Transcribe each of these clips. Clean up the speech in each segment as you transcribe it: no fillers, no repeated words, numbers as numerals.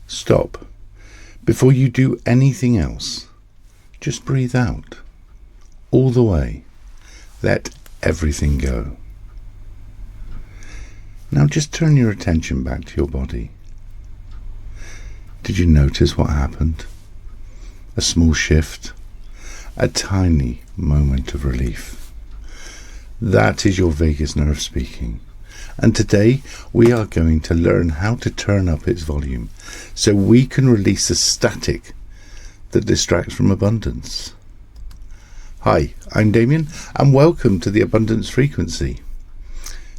Stop. Before you do anything else, just breathe out. All the way. Let everything go. Now just turn your attention back to your body. Did you notice what happened? A small shift, a tiny moment of relief. That is your vagus nerve speaking. And today we are going to learn how to turn up its volume so we can release the static that distracts from abundance. Hi, I'm Damien and welcome to the Abundance Frequency.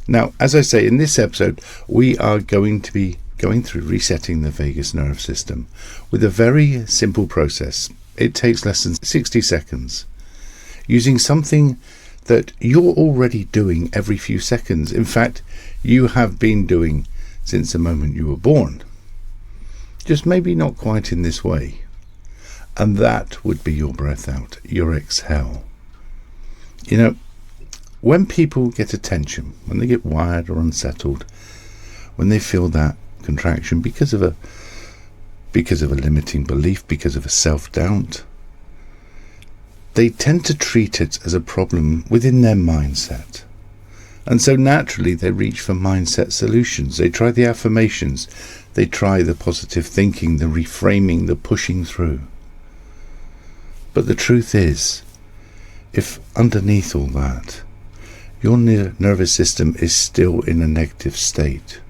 Now, as I say, in this episode, we are going to be going through resetting the vagus nerve system with a very simple process. It takes less than 60 seconds, using something that you're already doing every few seconds. In fact, you have been doing since the moment you were born. Just maybe not quite in this way. And that would be your breath out, your exhale. You know, when people get attention, when they get wired or unsettled, when they feel that contraction because of a limiting belief, because of a self-doubt, they tend to treat it as a problem within their mindset. And so naturally they reach for mindset solutions. They try the affirmations, they try the positive thinking, the reframing, the pushing through. But the truth is, if underneath all that, your nervous system is still in a negative state,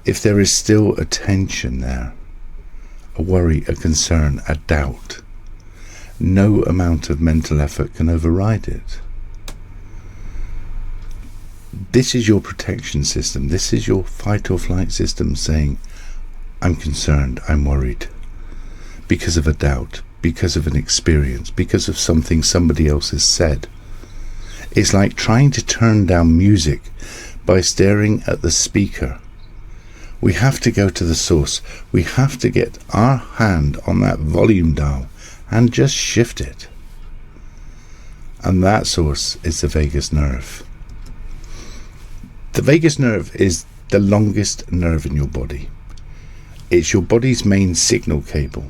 if there is still a tension there, a worry, a concern, a doubt, no amount of mental effort can override it. This is your protection system. This is your fight or flight system saying, I'm concerned, I'm worried, because of a doubt, because of an experience, because of something somebody else has said. It's like trying to turn down music by staring at the speaker. We have to go to the source. We have to get our hand on that volume dial and just shift it. And that source is the vagus nerve. The vagus nerve is the longest nerve in your body. It's your body's main signal cable.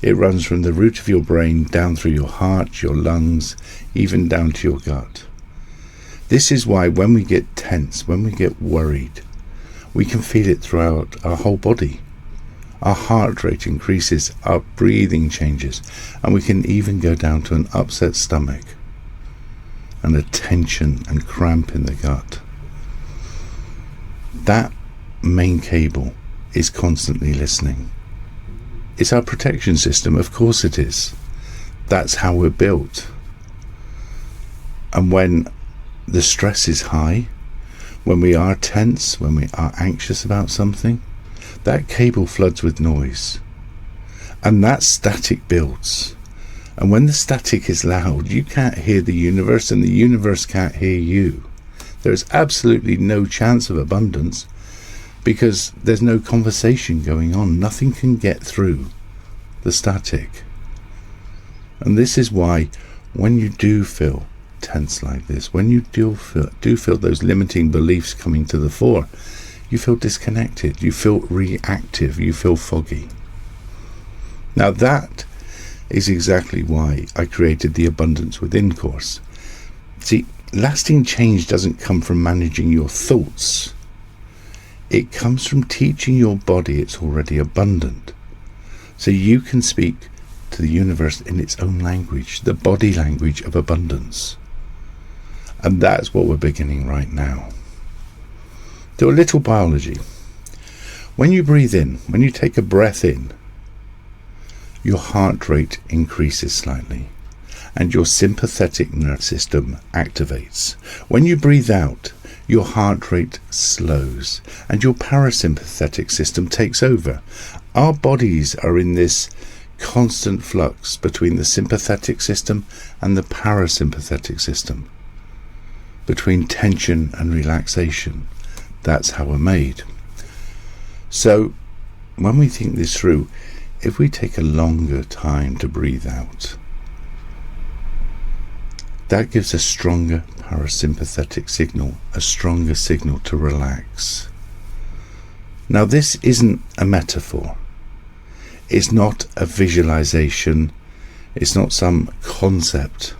It runs from the root of your brain down through your heart, your lungs, even down to your gut. This is why when we get tense, when we get worried, we can feel it throughout our whole body. Our heart rate increases, our breathing changes, and we can even go down to an upset stomach and a tension and cramp in the gut. That main cable is constantly listening. It's our protection system, of course it is. That's how we're built. And when the stress is high, when we are tense, when we are anxious about something, that cable floods with noise. And that static builds. And when the static is loud, you can't hear the universe and the universe can't hear you. There's absolutely no chance of abundance because there's no conversation going on. Nothing can get through the static. And this is why when you do feel tense like this, when you do feel those limiting beliefs coming to the fore, you feel disconnected, you feel reactive, you feel foggy. Now that is exactly why I created the Abundance Within course. See, lasting change doesn't come from managing your thoughts. It comes from teaching your body it's already abundant. So you can speak to the universe in its own language, the body language of abundance. And that's what we're beginning right now. Do a little biology. When you breathe in, when you take a breath in, your heart rate increases slightly and your sympathetic nerve system activates. When you breathe out, your heart rate slows and your parasympathetic system takes over. Our bodies are in this constant flux between the sympathetic system and the parasympathetic system, between tension and relaxation. That's how we're made. So when we think this through, if we take a longer time to breathe out, that gives a stronger parasympathetic signal, a stronger signal to relax. Now, this isn't a metaphor. It's not a visualization. It's not some concept.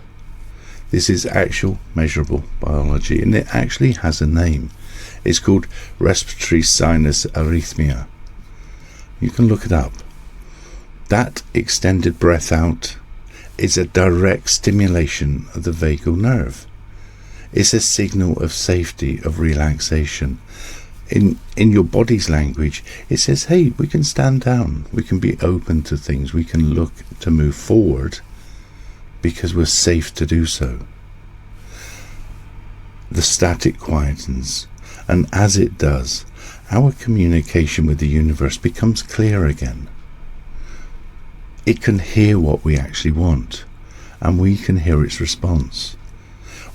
This is actual measurable biology, and it actually has a name. It's called respiratory sinus arrhythmia. You can look it up. That extended breath out is a direct stimulation of the vagal nerve. It's a signal of safety, of relaxation. In your body's language, it says, hey, we can stand down, we can be open to things, we can look to move forward because we're safe to do so. The static quietens, and as it does, our communication with the universe becomes clear again. It can hear what we actually want, and we can hear its response.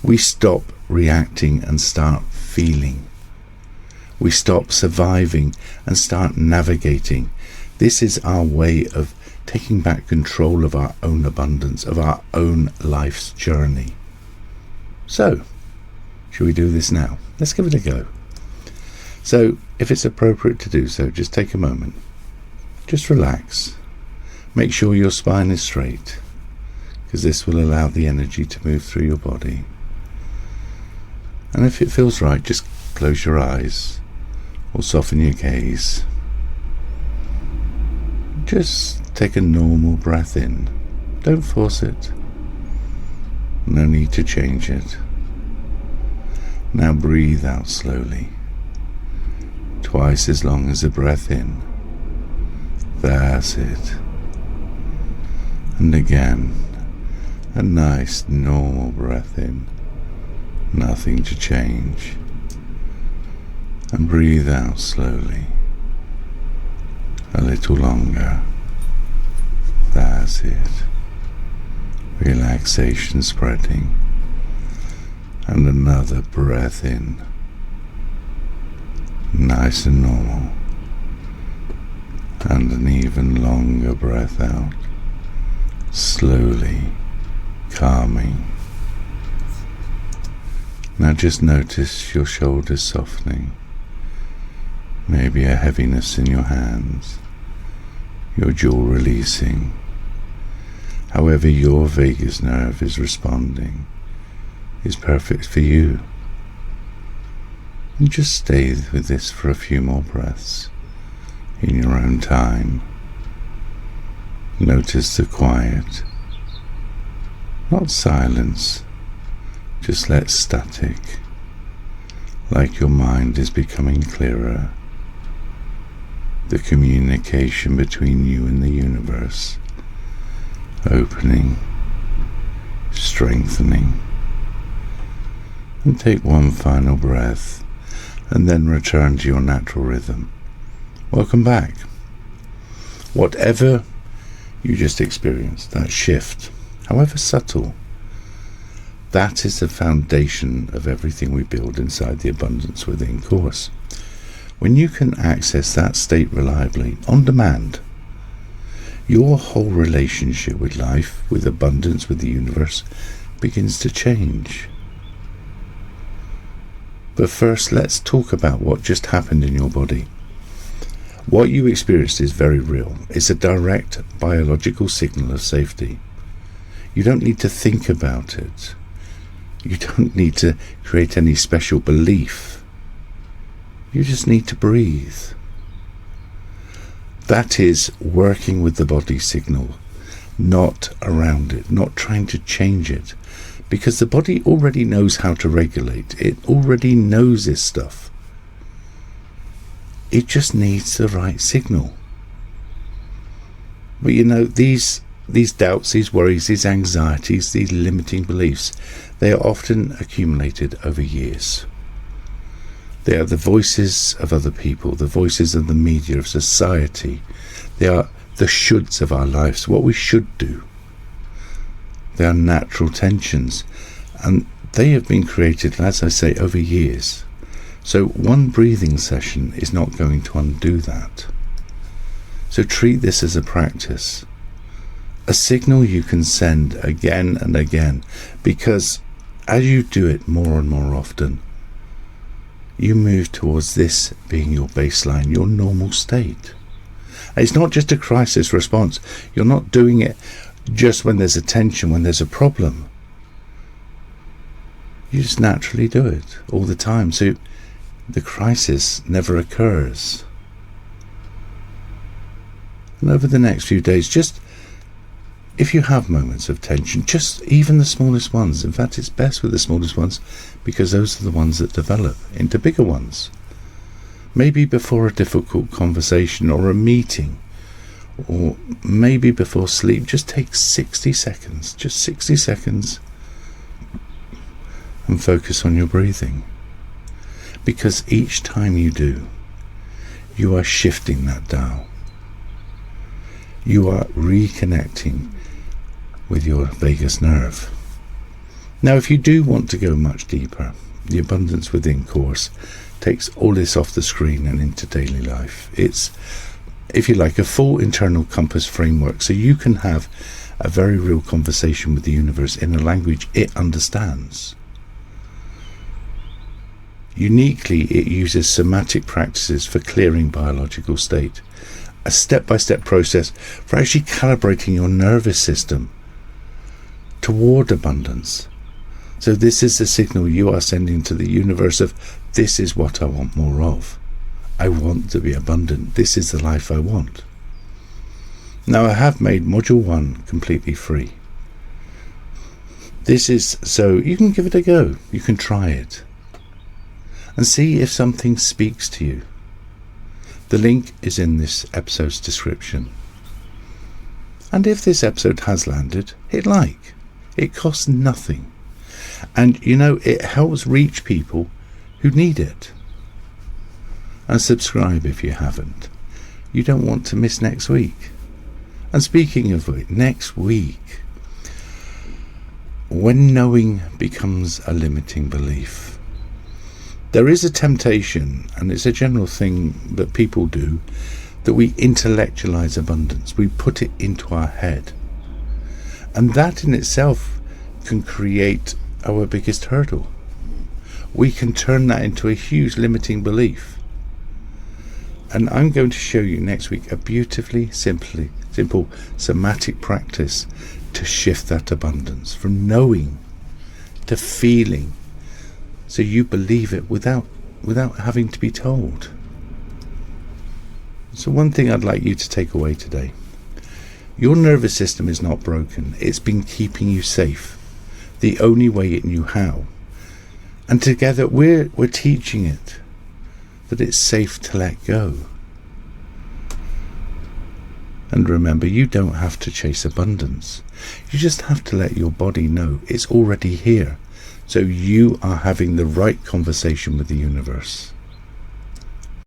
We stop reacting and start feeling. We stop surviving and start navigating. This is our way of taking back control of our own abundance, of our own life's journey. So, shall we do this now? Let's give it a go. So, if it's appropriate to do so, just take a moment. Just relax. Make sure your spine is straight, because this will allow the energy to move through your body. And if it feels right, just close your eyes or soften your gaze. Just take a normal breath in. Don't force it. No need to change it. Now breathe out slowly. Twice as long as the breath in. That's it. And again, a nice normal breath in. Nothing to change. And breathe out slowly. A little longer. That's it. Relaxation spreading. And another breath in. Nice and normal. And an even longer breath out. Slowly calming. Now just notice your shoulders softening. Maybe a heaviness in your hands. Your jaw releasing. However your vagus nerve is responding is perfect for you. And just stay with this for a few more breaths in your own time. Notice the quiet. Not silence. Just let static, like your mind is becoming clearer. The communication between you and the universe, opening, strengthening. And take one final breath, and then return to your natural rhythm. Welcome back. Whatever you just experienced, that shift, however subtle, that is the foundation of everything we build inside the Abundance Within course. When you can access that state reliably, on demand, your whole relationship with life, with abundance, with the universe, begins to change. But first, let's talk about what just happened in your body. What you experienced is very real. It's a direct biological signal of safety. You don't need to think about it. You don't need to create any special belief. You just need to breathe. That is working with the body signal, not around it, not trying to change it. Because the body already knows how to regulate. It already knows this stuff. It just needs the right signal. But you know, these doubts, these worries, these anxieties, these limiting beliefs, they are often accumulated over years. They are the voices of other people, the voices of the media, of society. They are the shoulds of our lives, what we should do. They are natural tensions, and they have been created, as I say, over years. So one breathing session is not going to undo that. So treat this as a practice. A signal you can send again and again, because as you do it more and more often, you move towards this being your baseline, your normal state. And it's not just a crisis response. You're not doing it just when there's a tension, when there's a problem. You just naturally do it all the time. So the crisis never occurs. And over the next few days, just if you have moments of tension, just even the smallest ones, in fact it's best with the smallest ones because those are the ones that develop into bigger ones. Maybe before a difficult conversation or a meeting, or maybe before sleep, just take 60 seconds, just 60 seconds, and focus on your breathing. Because each time you do, you are shifting that dial. You are reconnecting with your vagus nerve. Now, if you do want to go much deeper, the Abundance Within course takes all this off the screen and into daily life. It's, if you like, a full internal compass framework, so you can have a very real conversation with the universe in a language it understands. Uniquely, it uses somatic practices for clearing biological state, a step-by-step process for actually calibrating your nervous system toward abundance. So this is the signal you are sending to the universe of, this is what I want more of. I want to be abundant. This is the life I want. Now, I have made Module 1 completely free. This is so you can give it a go. You can try it and see if something speaks to you. The link is in this episode's description. And if this episode has landed, hit like. It costs nothing. And it helps reach people who need it. And subscribe if you haven't. You don't want to miss next week. And speaking of which, next week, when knowing becomes a limiting belief, there is a temptation, and it's a general thing that people do, that we intellectualize abundance. We put it into our head. And that in itself can create our biggest hurdle. We can turn that into a huge limiting belief. And I'm going to show you next week a beautifully simple somatic practice to shift that abundance from knowing to feeling, so you believe it without having to be told. So one thing I'd like you to take away today: your nervous system is not broken. It's been keeping you safe the only way it knew how. And together we're teaching it that it's safe to let go. And remember, you don't have to chase abundance. You just have to let your body know it's already here. So you are having the right conversation with the universe.